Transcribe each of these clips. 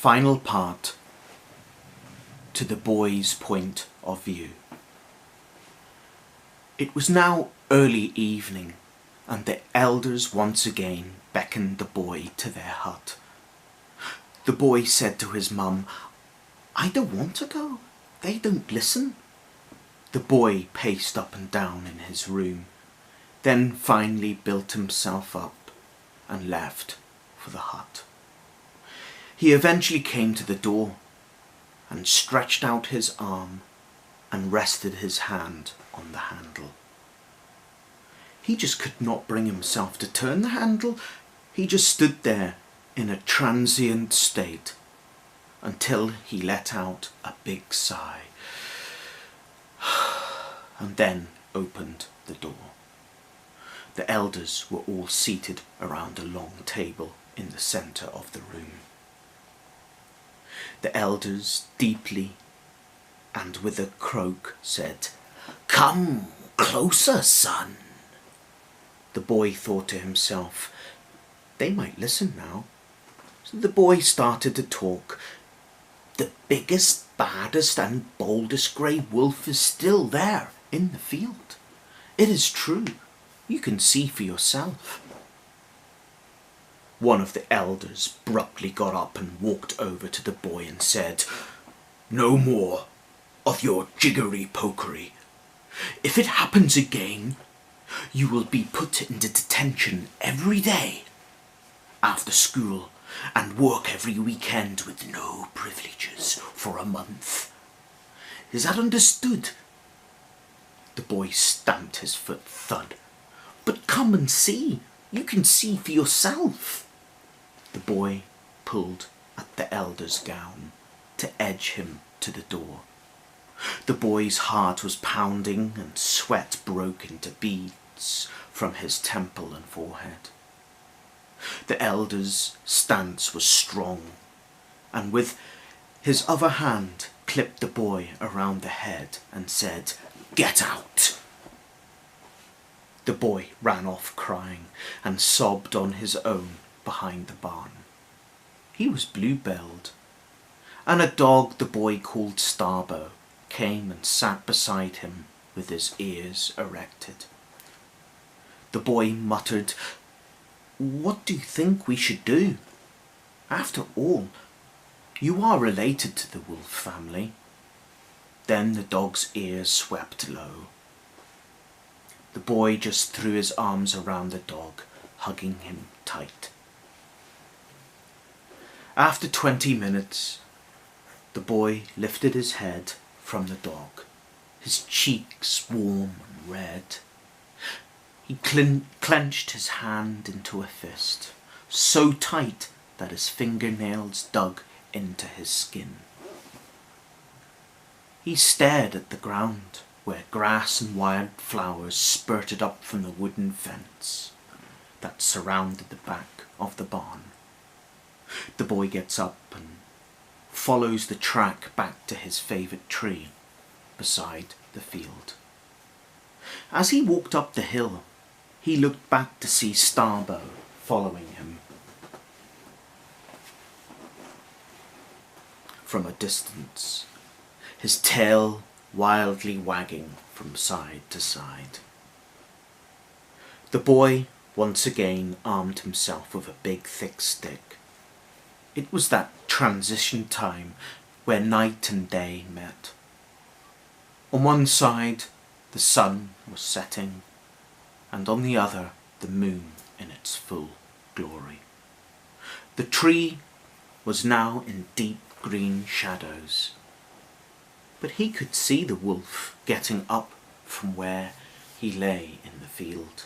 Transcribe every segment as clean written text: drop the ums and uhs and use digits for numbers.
final part, to the boy's point of view. It was now early evening, and the elders once again beckoned the boy to their hut. The boy said to his mum, "I don't want to go. They don't listen." The boy paced up and down in his room, then finally built himself up and left for the hut. He eventually came to the door and stretched out his arm and rested his hand on the handle. He just could not bring himself to turn the handle. He just stood there in a transient state until he let out a big sigh and then opened the door. The elders were all seated around a long table in the centre of the room. The elders deeply and with a croak said, "Come closer, son." The boy thought to himself, they might listen now. So the boy started to talk. "The biggest, baddest and boldest grey wolf is still there in the field. It is true. You can see for yourself." One of the elders abruptly got up and walked over to the boy and said, "No more of your jiggery-pokery. If it happens again, you will be put into detention every day after school and work every weekend with no privileges for a month. Is that understood?" The boy stamped his foot. Thud. "But come and see. You can see for yourself." The boy pulled at the elder's gown to edge him to the door. The boy's heart was pounding and sweat broke into beads from his temple and forehead. The elder's stance was strong, and with his other hand clipped the boy around the head and said, "Get out." The boy ran off crying and sobbed on his own behind the barn. He was blue-billed, and a dog the boy called Starbow came and sat beside him with his ears erected. The boy muttered, "What do you think we should do? After all, you are related to the wolf family." Then the dog's ears swept low. The boy just threw his arms around the dog, hugging him tight. After 20 minutes, the boy lifted his head from the dog, his cheeks warm and red. He clenched his hand into a fist, so tight that his fingernails dug into his skin. He stared at the ground, where grass and wild flowers spurted up from the wooden fence that surrounded the back of the barn. The boy gets up and follows the track back to his favourite tree beside the field. As he walked up the hill, he looked back to see Starbow following him from a distance, his tail wildly wagging from side to side. The boy once again armed himself with a big thick stick. It was that transition time where night and day met. On one side the sun was setting, and on the other the moon in its full glory. The tree was now in deep green shadows, but he could see the wolf getting up from where he lay in the field.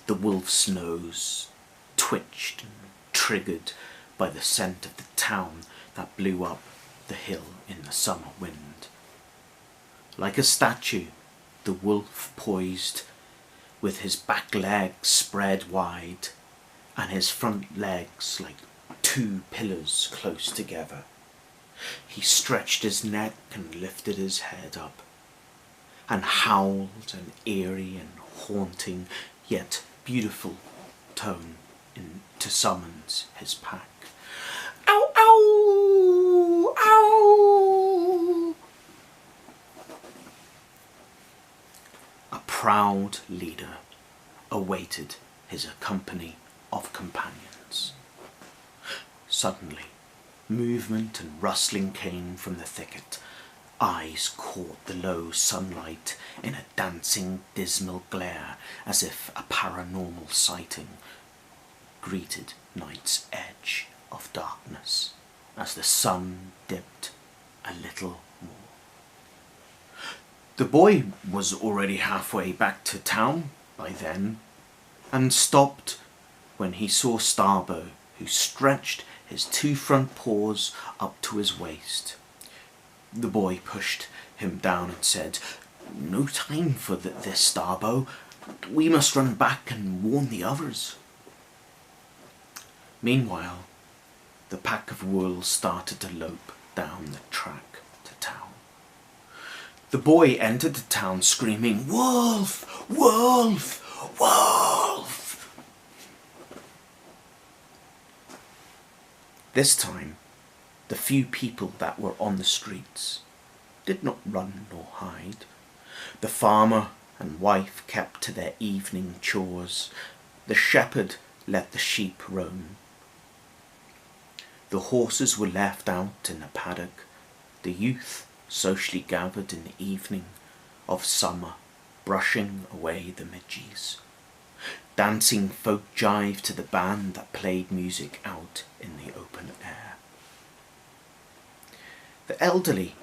The wolf's nose twitched and triggered by the scent of the town that blew up the hill in the summer wind. Like a statue, the wolf poised with his back legs spread wide and his front legs like two pillars close together. He stretched his neck and lifted his head up and howled an eerie and haunting yet beautiful tone to summons his pack. "Ow, ow!" Ow! Ow! A proud leader awaited his company of companions. Suddenly, movement and rustling came from the thicket. Eyes caught the low sunlight in a dancing, dismal glare, as if a paranormal sighting greeted night's edge of darkness as the sun dipped a little more. The boy was already halfway back to town by then, and stopped when he saw Starbo, who stretched his two front paws up to his waist. The boy pushed him down and said, "No time for this, Starbo. We must run back and warn the others." Meanwhile, the pack of wolves started to lope down the track to town. The boy entered the town screaming, "Wolf! Wolf! Wolf!" This time, the few people that were on the streets did not run nor hide. The farmer and wife kept to their evening chores. The shepherd let the sheep roam. The horses were left out in the paddock. The youth socially gathered in the evening of summer, brushing away the midges. Dancing folk jived to the band that played music out in the open air. The elderly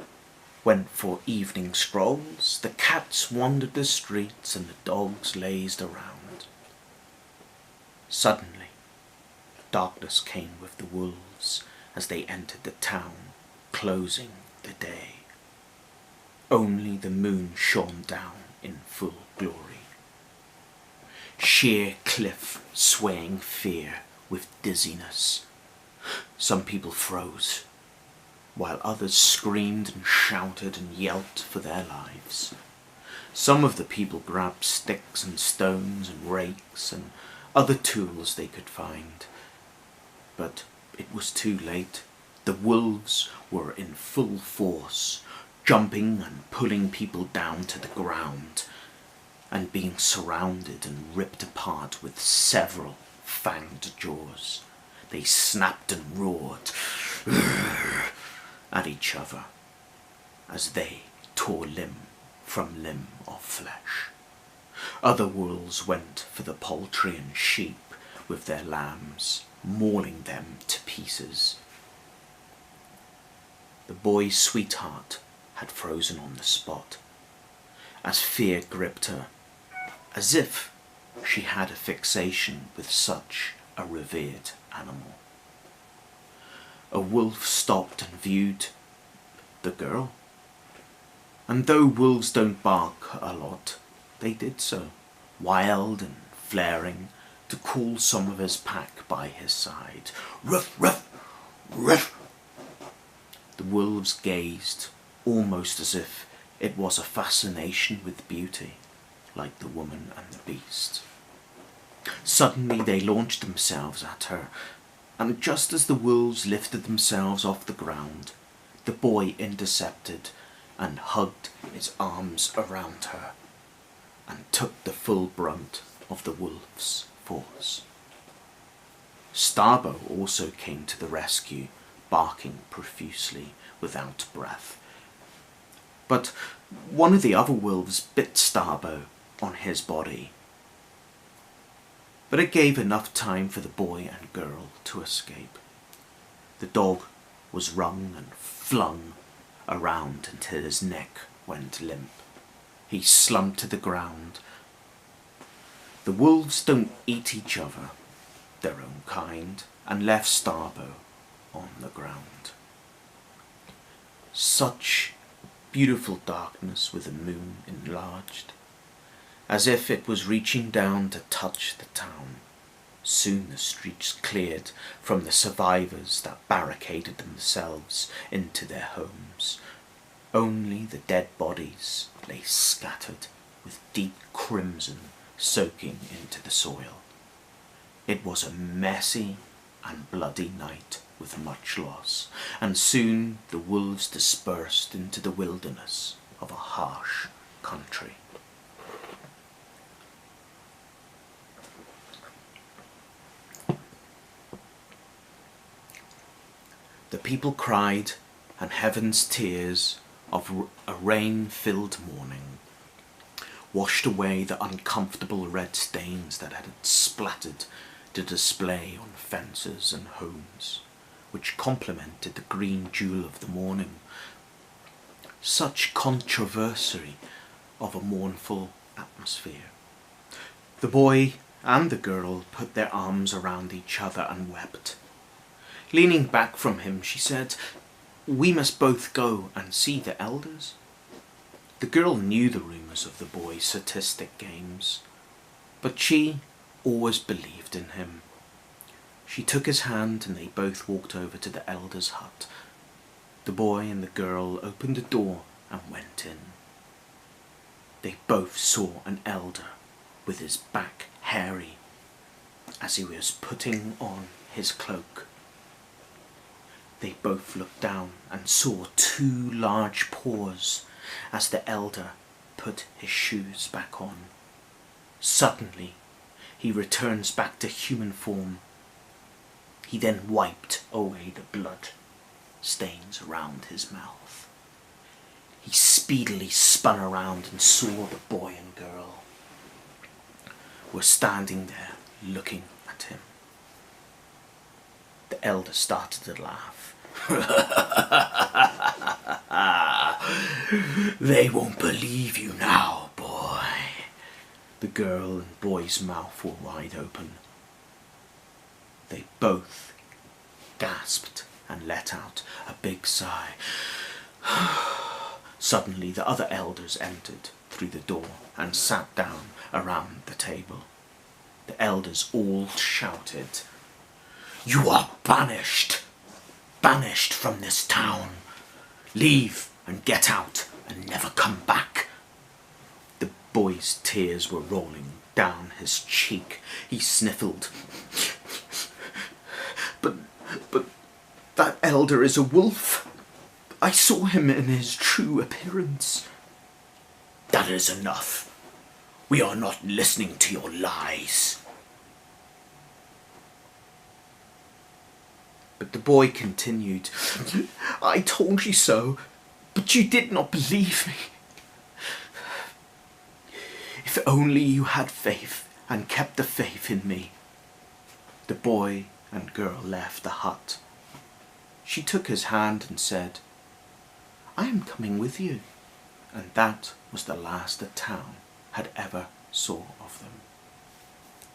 went for evening strolls, the cats wandered the streets, and the dogs lazed around. Suddenly, darkness came with the wolves as they entered the town, closing the day. Only the moon shone down in full glory. Sheer cliff swaying fear with dizziness. Some people froze, while others screamed and shouted and yelped for their lives. Some of the people grabbed sticks and stones and rakes and other tools they could find. But it was too late. The wolves were in full force, jumping and pulling people down to the ground, and being surrounded and ripped apart with several fanged jaws. They snapped and roared at each other as they tore limb from limb of flesh. Other wolves went for the poultry and sheep with their lambs, mauling them to pieces. The boy's sweetheart had frozen on the spot, as fear gripped her, as if she had a fixation with such a revered animal. A wolf stopped and viewed the girl, and though wolves don't bark a lot, they did so, wild and flaring, to call some of his pack by his side. Ruff, ruff, ruff! The wolves gazed, almost as if it was a fascination with beauty, like the woman and the beast. Suddenly they launched themselves at her, and just as the wolves lifted themselves off the ground, the boy intercepted and hugged his arms around her, and took the full brunt of the wolves' force. Starbo also came to the rescue, barking profusely, without breath. But one of the other wolves bit Starbo on his body. But it gave enough time for the boy and girl to escape. The dog was wrung and flung around until his neck went limp. He slumped to the ground. The wolves don't eat each other, their own kind, and left Starbo on the ground. Such beautiful darkness with the moon enlarged, as if it was reaching down to touch the town. Soon the streets cleared from the survivors that barricaded themselves into their homes. Only the dead bodies lay scattered with deep crimson soaking into the soil. It was a messy and bloody night with much loss, and soon the wolves dispersed into the wilderness of a harsh country. The people cried, and heaven's tears of a rain-filled morning washed away the uncomfortable red stains that had splattered the display on fences and homes, which complemented the green jewel of the morning. Such controversy of a mournful atmosphere. The boy and the girl put their arms around each other and wept. Leaning back from him, she said, "We must both go and see the elders." The girl knew the rumours of the boy's sadistic games, but she always believed in him. She took his hand and they both walked over to the elder's hut. The boy and the girl opened the door and went in. They both saw an elder with his back hairy as he was putting on his cloak. They both looked down and saw 2 large paws as the elder put his shoes back on. Suddenly, he returns back to human form. He then wiped away the blood stains around his mouth. He speedily spun around and saw the boy and girl were standing there looking at him. The elder started to laugh. "They won't believe you now, boy." The girl and boy's mouth were wide open. They both gasped and let out a big sigh. Suddenly the other elders entered through the door and sat down around the table. The elders all shouted, "You are banished! Banished from this town! Leave and get out and never come back!" The boy's tears were rolling down his cheek. He sniffled. But that elder is a wolf. I saw him in his true appearance." "That is enough. We are not listening to your lies." But the boy continued, "I told you so, but you did not believe me. If only you had faith and kept the faith in me." The boy and girl left the hut. She took his hand and said, "I am coming with you." And that was the last the town had ever saw of them.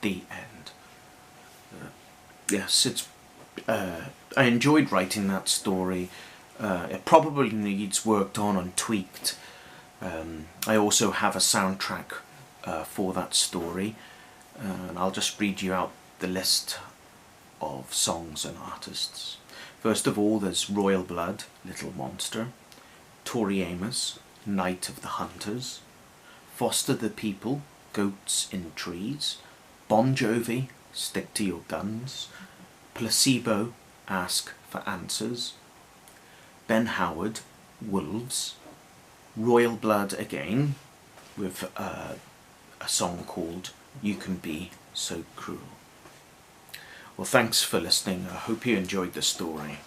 The end. Yes, I enjoyed writing that story. It probably needs worked on and tweaked. I also have a soundtrack for that story, and I'll just read you out the list of songs and artists. First of all, there's Royal Blood, Little Monster, Tori Amos, Night of the Hunters, Foster the People, Goats in Trees, Bon Jovi, Stick to Your Guns, Placebo, Ask for Answers, Ben Howard, Wolves, Royal Blood again, with a song called You Can Be So Cruel. Well, thanks for listening. I hope you enjoyed the story.